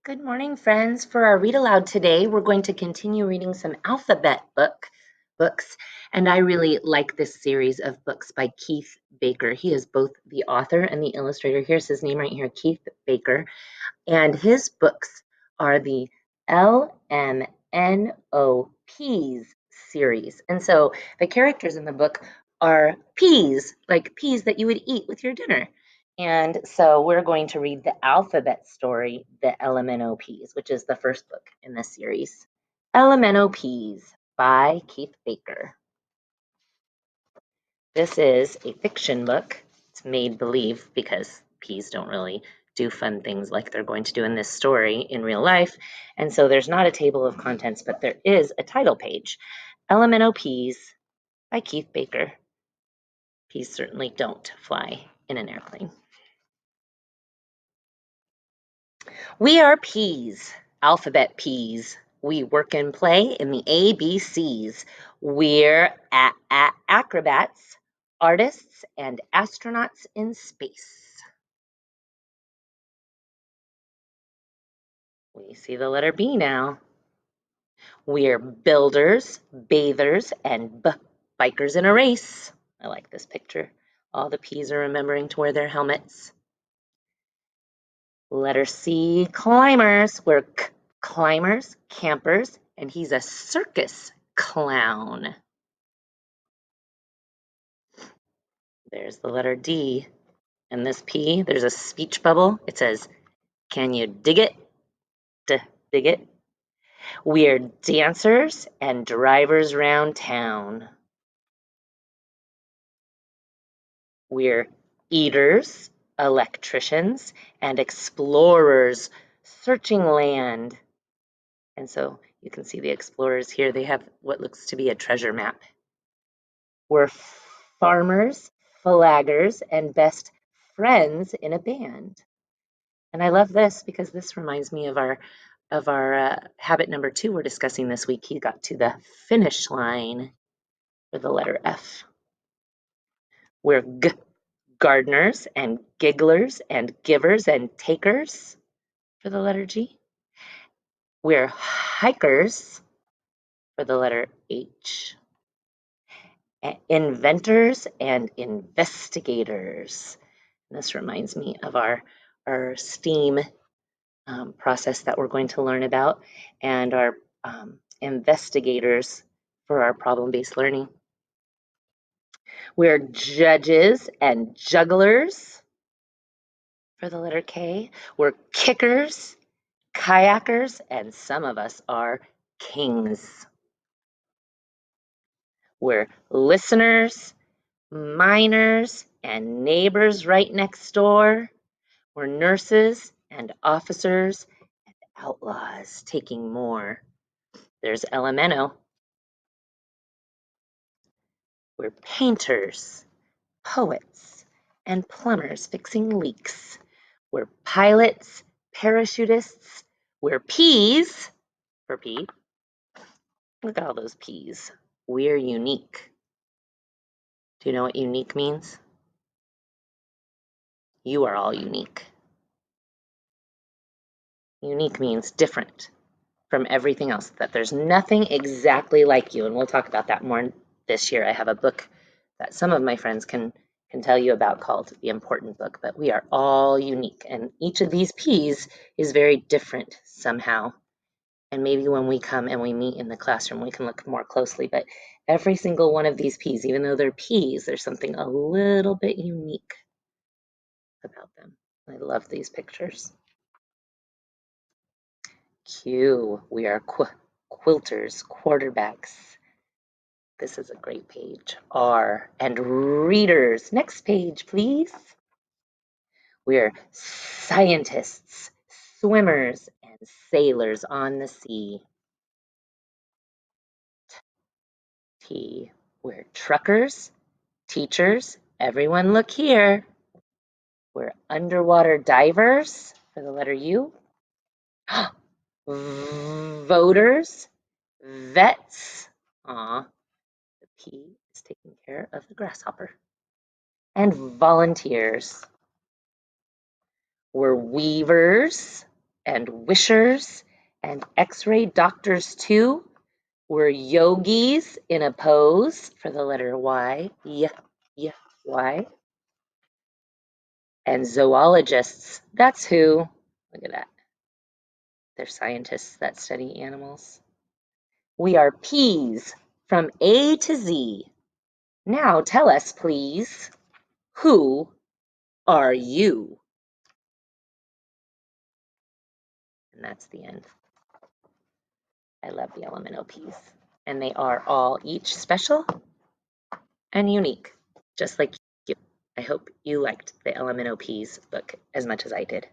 Good morning, friends. For our read aloud today, we're going to continue reading some alphabet books, and I really like this series of books by Keith Baker. He is both the author and the illustrator. Here's his name right here, Keith Baker, and his books are the LMNOPeas series. And so the characters in the book are peas, like peas that you would eat with your dinner. And so we're going to read the alphabet story, the LMNOPeas, which is the first book in this series. LMNOPeas by Keith Baker. This is a fiction book. It's made believe because peas don't really do fun things like they're going to do in this story in real life. And so there's not a table of contents, but there is a title page. LMNOPeas by Keith Baker. Peas certainly don't fly in an airplane. We are peas, alphabet peas. We work and play in the ABCs. We're acrobats, artists, and astronauts in space. We see the letter B now. We're builders, bathers, and bikers in a race. I like this picture. All the peas are remembering to wear their helmets. Letter C, climbers. We're climbers, campers, and he's a circus clown. There's the letter D. And this P, there's a speech bubble. It says, "Can you dig it? Dig it?" We're dancers and drivers round town. We're eaters, electricians, and explorers searching land. And so you can see the explorers here. They have what looks to be a treasure map. We're farmers, flaggers, and best friends in a band. And I love this because this reminds me of our habit number 2 we're discussing this week. He got to the finish line for the letter F. We're gardeners and gigglers and givers and takers for the letter G. We're hikers for the letter H. Inventors and investigators. And this reminds me of our STEAM process that we're going to learn about, and our investigators for our problem-based learning. We're judges and jugglers for the letter K. We're kickers, kayakers, and some of us are kings. We're listeners, miners, and neighbors right next door. We're nurses and officers and outlaws taking more. There's LMNO. We're painters, poets, and plumbers fixing leaks. We're pilots, parachutists. We're peas for P. Look at all those peas. We're unique. Do you know what unique means? You are all unique. Unique means different from everything else, that there's nothing exactly like you. And we'll talk about that more this year. I have a book that some of my friends can tell you about called The Important Book, but we are all unique. And each of these P's is very different somehow. And maybe when we come and we meet in the classroom, we can look more closely. But every single one of these P's, even though they're P's, there's something a little bit unique about them. I love these pictures. Q, we are quilters, quarterbacks. This is a great page. R, and readers. Next page, please. We're scientists, swimmers, and sailors on the sea. T, we're truckers, teachers. Everyone look here. We're underwater divers for the letter U. Voters, vets. Aw, the P is taking care of the grasshopper. And volunteers. We're weavers, and wishers and x-ray doctors too. We're yogis in a pose for the letter Y. Y. And zoologists, that's who. Look at that. They're scientists that study animals. We are P's from A to Z. Now tell us, please, who are you? And that's the end. I love the LMNOPs. And they are all each special and unique, just like you. I hope you liked the LMNOPs book as much as I did.